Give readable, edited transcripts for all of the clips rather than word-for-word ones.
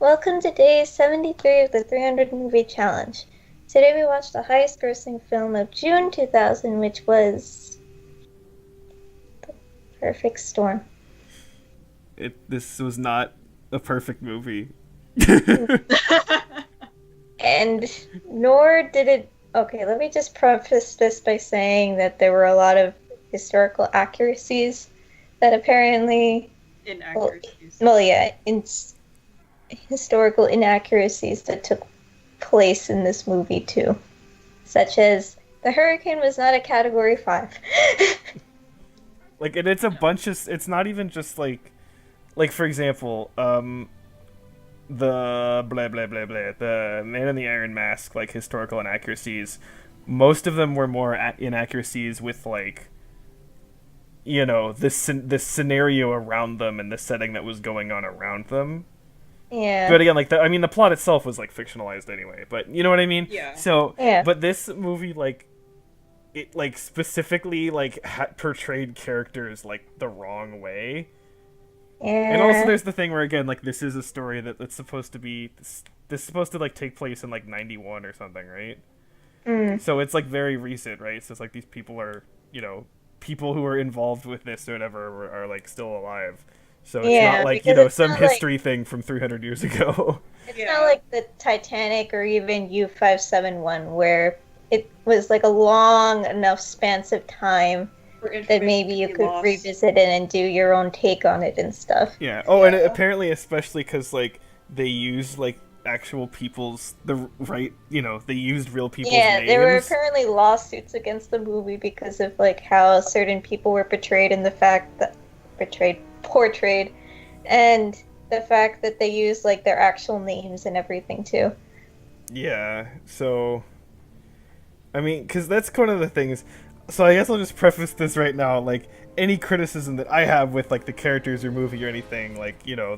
Welcome to day 73 of the 300 Movie Challenge. Today we watched the highest grossing film of June 2000, which was The Perfect Storm. This was not a perfect movie. And nor did it... Okay, let me just preface this by saying that there were a lot of historical accuracies that apparently... Inaccuracies. Well, yeah, historical inaccuracies that took place in this movie too, such as the hurricane was not a category 5. And it's a bunch of. It's not even just like for example, the blah blah blah blah, the Man in the Iron Mask, like historical inaccuracies. Most of them were more inaccuracies with this scenario around them and the setting that was going on around them. Yeah. But again, the plot itself was fictionalized anyway. But you know what I mean? Yeah. So, Yeah. But this movie, it specifically portrayed characters the wrong way. Yeah. And also, there's the thing where again, this is a story that's supposed to be this is supposed to take place in 91 or something, right? So it's very recent, right? So it's these people are people who are involved with this or whatever are still alive. So it's Yeah, not because it's some not history thing from 300 years ago. It's Yeah. not like the Titanic or even U-571 where it was a long enough span of time that maybe you could revisit it and do your own take on it and stuff. Yeah. Oh, and apparently, especially because they used actual people's they used real people's Yeah, names. there were apparently lawsuits against the movie because of how certain people were portrayed and the fact that portrayed, and the fact that they used their actual names and everything too. Yeah. So, I mean, because that's one of the things. So I guess I'll just preface this right now. Any criticism that I have with the characters or movie or anything,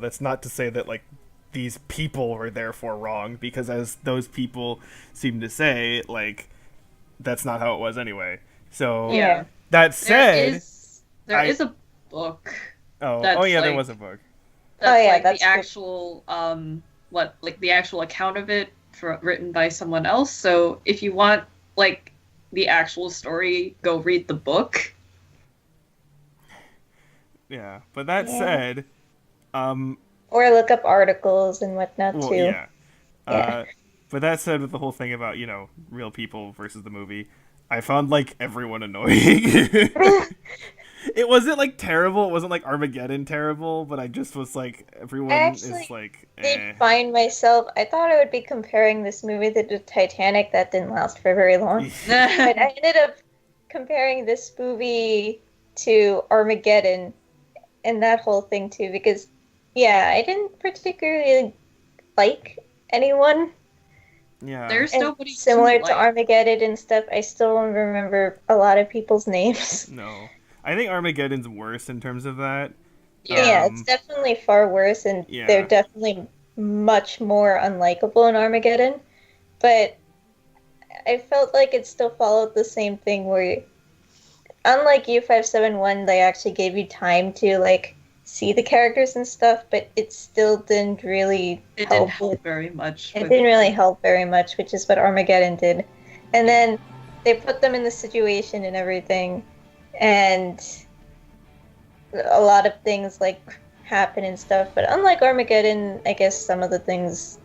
that's not to say that these people were therefore wrong, because as those people seem to say, that's not how it was anyway. So Yeah. that said, there is a book. oh yeah, there was a book. That's that's the actual the actual account of it written by someone else. So if you want the actual story, go read the book. Yeah, but that said, Or look up articles and whatnot too. yeah. Yeah. But that said, with the whole thing about real people versus the movie, I found everyone annoying. It wasn't terrible. It wasn't Armageddon terrible, but I just was everyone is did find myself. I thought I would be comparing this movie to the Titanic. That didn't last for very long. But I ended up comparing this movie to Armageddon and that whole thing too, because I didn't particularly like anyone. Yeah. There's And nobody similar to Armageddon and stuff. I still don't remember a lot of people's names. No. I think Armageddon's worse in terms of that. Yeah, it's definitely far worse, and they're definitely much more unlikable in Armageddon. But I felt like it still followed the same thing where, unlike U-571, they actually gave you time to see the characters and stuff, but it still didn't really help very much. It didn't really help very much, which is what Armageddon did. And then they put them in the situation and everything, and a lot of things happen and stuff. But unlike Armageddon, I guess some of the things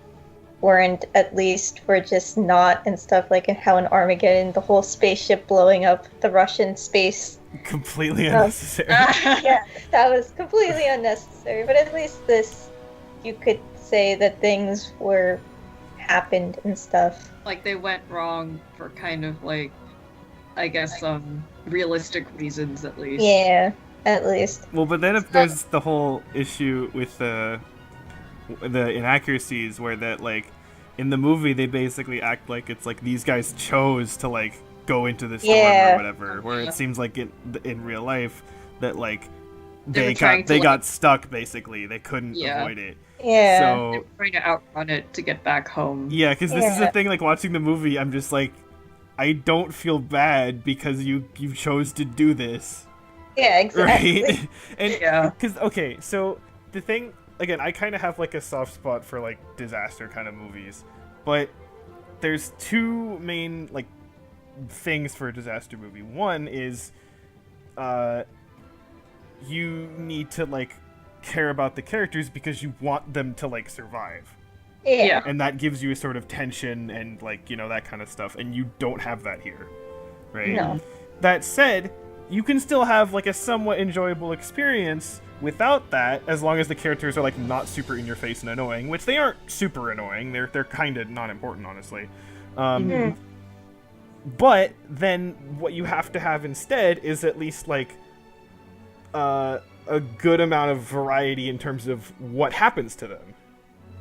weren't, at least were just not, and stuff how in Armageddon, the whole spaceship blowing up the Russian space. Completely unnecessary. Yeah, that was completely unnecessary. But at least this, you could say that things happened and stuff. They went wrong for kind of I guess realistic reasons, at least. Yeah, at least. Well, but then if there's the whole issue with the inaccuracies, where that in the movie they basically act like it's these guys chose to go into the storm or whatever, where it seems in real life that they got stuck, basically they couldn't avoid it. Yeah. So they were trying to outrun it to get back home. Yeah, because this is the thing. Watching the movie, I'm just I don't feel bad because you chose to do this. Yeah, exactly. Right? And Yeah. because okay, so the thing again, I kind of have like a soft spot for like disaster kind of movies, but there's two main like things for a disaster movie. One is you need to like care about the characters because you want them to like survive. Yeah. And that gives you a sort of tension and like, you know, that kind of stuff, and you don't have that here. Right? No. That said, you can still have like a somewhat enjoyable experience without that, as long as the characters are like not super in your face and annoying, which they aren't super annoying. They're kind of not important, honestly. But then what you have to have instead is at least like a good amount of variety in terms of what happens to them.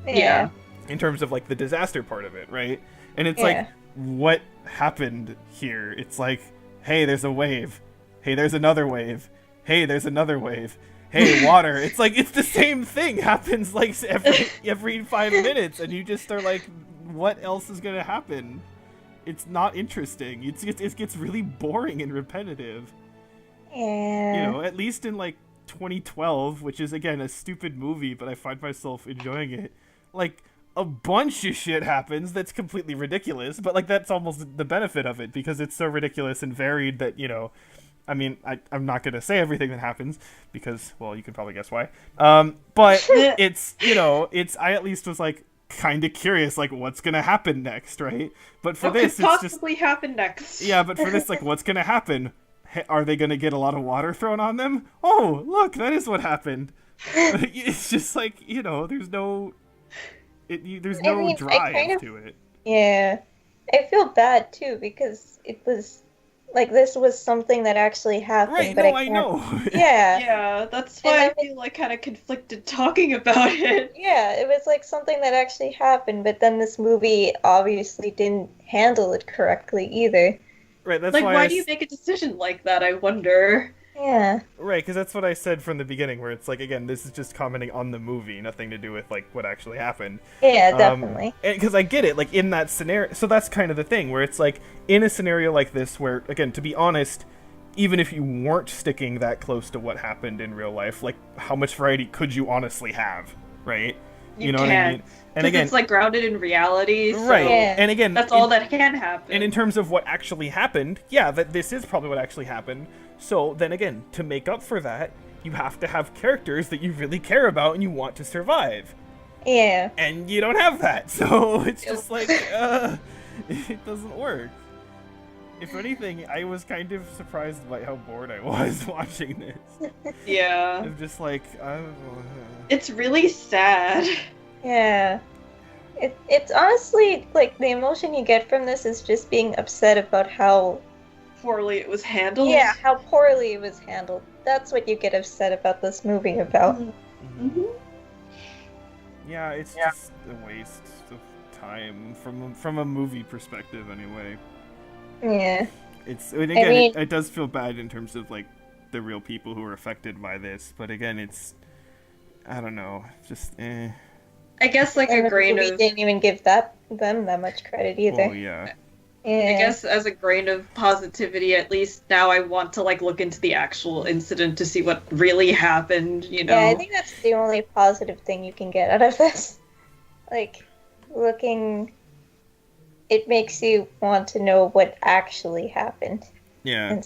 Yeah. In terms of like the disaster part of it, right? And it's like, what happened here? It's like, hey, there's a wave. Hey, there's another wave. Hey, there's another wave. Hey, water. It's like, it's the same thing happens like every 5 minutes, and you just are like, what else is gonna happen? It's not interesting. It gets really boring and repetitive. Yeah. You know, at least in like 2012, which is again a stupid movie, but I find myself enjoying it. Like, a bunch of shit happens that's completely ridiculous, but like that's almost the benefit of it because it's so ridiculous and varied that, you know, I mean, I'm not gonna say everything that happens because, well, you can probably guess why. But it's, you know, I at least was like kind of curious, like what's gonna happen next, right? But for What this, could it's just possibly happen next? yeah. But for this, like, what's gonna happen? Are they gonna get a lot of water thrown on them? Oh, look, that is what happened. It's just like, you know, there's no. There's no drive to it. Yeah. I feel bad too because it was like this was something that actually happened. Right, but no, I I know. Yeah. Yeah, that's why I feel like kind of conflicted talking about it. Yeah, it was like something that actually happened, but then this movie obviously didn't handle it correctly either. Right, that's Like, why why do you make a decision like that, I wonder? Yeah. Right, because that's what I said from the beginning, where it's like, again, this is just commenting on the movie, nothing to do with, like, what actually happened. Yeah, definitely. Because I get it, like, in that scenario, so that's kind of the thing, where it's like, in a scenario like this, where, again, to be honest, even if you weren't sticking that close to what happened in real life, like, how much variety could you honestly have, right? You know can't. what I mean? And again, it's like grounded in reality, so right? Yeah. And again, that's all that can happen. And in terms of what actually happened, yeah, that this is probably what actually happened. So then again, to make up for that, you have to have characters that you really care about and you want to survive. Yeah. And you don't have that, so it's just like, it doesn't work. If anything, I was kind of surprised by how bored I was watching this. Yeah. I'm just like, It's really sad. Yeah. It's honestly, like, the emotion you get from this is just being upset about how Poorly it was handled. yeah, how poorly it was handled. That's what you get upset about this movie about. Mm-hmm. yeah, it's just a waste of time from a movie perspective, anyway. Yeah. And again, it does feel bad in terms of like the real people who are affected by this, but again, it's I don't know, just I guess like And a the grain movie of didn't even give them that much credit either. Oh yeah. Yeah. I guess as a grain of positivity, at least now I want to like look into the actual incident to see what really happened, you know. Yeah, I think that's the only positive thing you can get out of this. Like, it makes you want to know what actually happened. Yeah.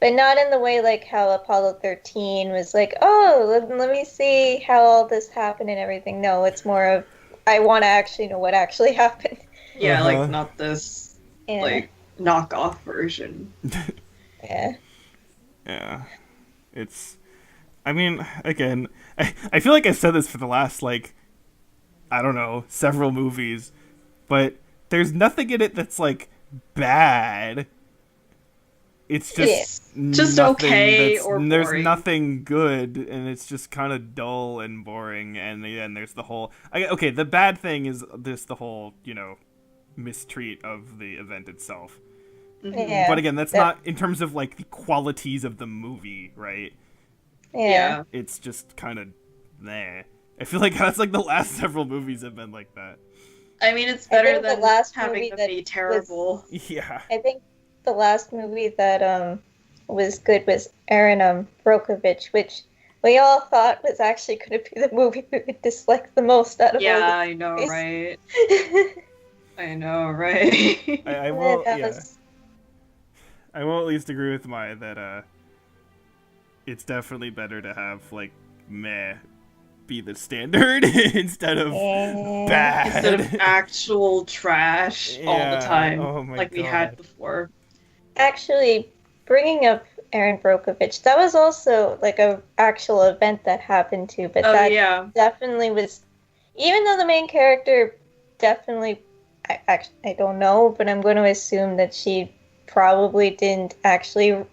But not in the way like how Apollo 13 was like, oh, let me see how all this happened and everything. No, it's more of, I want to actually know what actually happened. Yeah, Uh-huh. like not this Yeah. like knockoff version. Yeah. Yeah. It's I mean, again, I feel like I've said this for the last like I don't know, several movies, but there's nothing in it that's like bad. It's just Just okay or there's boring. nothing good, and it's just kind of dull and boring. And then there's the whole okay. The bad thing is the whole mistreat of the event itself. Yeah. But again, that's not in terms of like the qualities of the movie, right? Yeah. It's just kind of meh. I feel like that's like the last several movies have been like that. I mean, it's I better think the than last having movie them that be terrible. Yeah. I think the last movie that was good was Aaron Brockovich, which we all thought was actually going to be the movie we would dislike the most out of Yeah, all I know, movies. right? I know, right? I will, That yeah. was- I will at least agree with Maya that it's definitely better to have like meh be the standard instead of Yeah. bad. Instead of actual trash all Yeah, the time, oh my like we God. had before. Actually, bringing up Aaron Brockovich, that was also like a actual event that happened too, but Oh that yeah, definitely was, even though the main character definitely, I don't know, but I'm going to assume that she probably didn't actually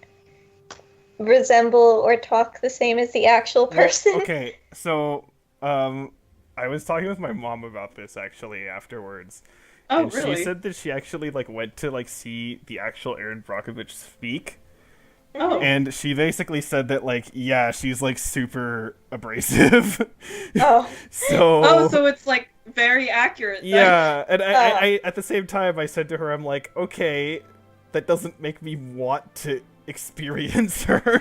resemble or talk the same as the actual person. Okay, so I was talking with my mom about this actually afterwards. oh And really? she said that she actually like went to like see the actual Aaron Brockovich speak. Oh, And she basically said that like yeah, she's like super abrasive. Oh, oh, so it's like very accurate. then. Yeah, and Oh. I at the same time I said to her, I'm like, okay, that doesn't make me want to experience her.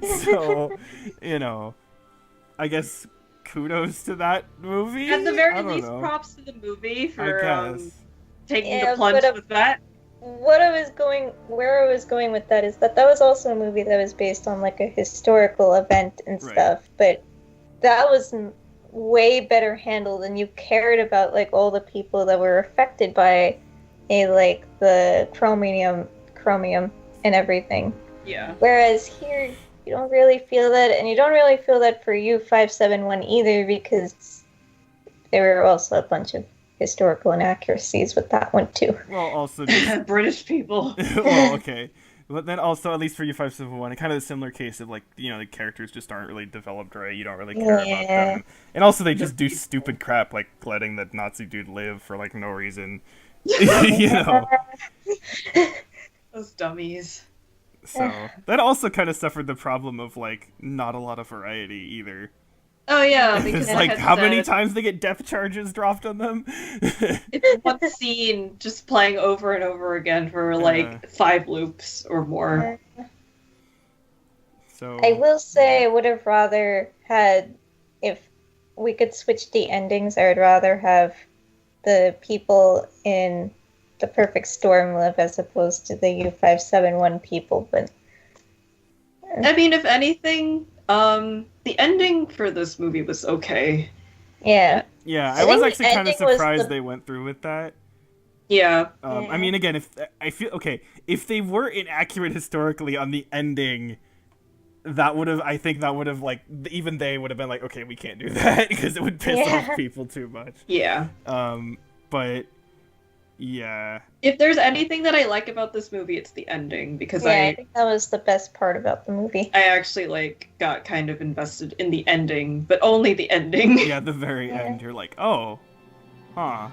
So, you know, I guess kudos to that movie. At the I very don't least, know. props to the movie I for guess. taking Yeah, the plunge but, with that. where I was going with that is that was also a movie that was based on like a historical event and Right. stuff, but that was way better handled, and you cared about like all the people that were affected by like the chromium and everything. Yeah. Whereas here, you don't really feel that, and you don't really feel that for U571 either, because there were also a bunch of historical inaccuracies with that one too. Well, also just British people. well, okay. But then also, at least for U571, a kind of a similar case of like, you know, the characters just aren't really developed right. You don't really care about Yeah. them, and also they just do stupid crap like letting the Nazi dude live for like no reason. You know, Those dummies. so that also kind of suffered the problem of like not a lot of variety either. Oh yeah, because It's I like had how many said times they get death charges dropped on them. it's one scene just playing over and over again for like Yeah. 5 loops or more. So I will say I would have rather had, if we could switch the endings, I would rather have the people in The Perfect Storm live as opposed to the U571 people, but I mean, if anything, the ending for this movie was okay. yeah. yeah, I I was think actually the kind of ending was surprised the- they went through with that. Yeah. I mean, again, if I feel okay, if they were inaccurate historically on the ending, that would have, I think that would have like even they would have been like, okay, we can't do that because it would piss Yeah. off people too much. Yeah. But yeah, If there's anything that I like about this movie, it's the ending because Yeah, I think that was the best part about the movie. I actually like got kind of invested in the ending, but only the ending. yeah, at the very Yeah. end, you're like, oh, huh.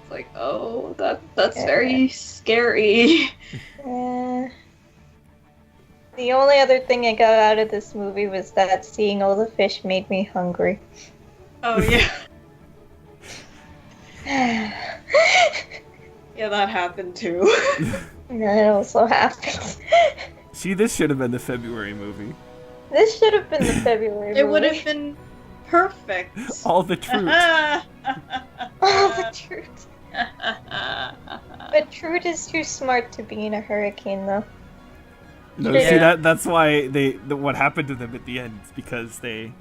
It's like, oh, that's Yeah. very scary. Yeah. The only other thing I got out of this movie was that seeing all the fish made me hungry. Oh yeah. Yeah, that happened too. And it also happened. See, this should have been the February movie. This should have been the February It would movie. have been perfect. All the truth. Oh, the truth. But Trude is too smart to be in a hurricane, though. No, Yeah. see that's why what happened to them at the end is because the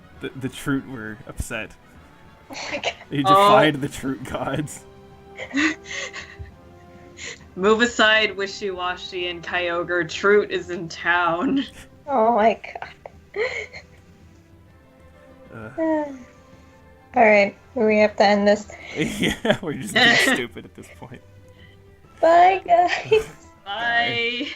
Trute were upset. Oh my god. They defied the Trute gods. Move aside, Wishy-Washy and Kyogre. Trute is in town. Oh my Uh, god. Alright, we have to end this. yeah, we're just being stupid at this point. Bye, guys. Bye.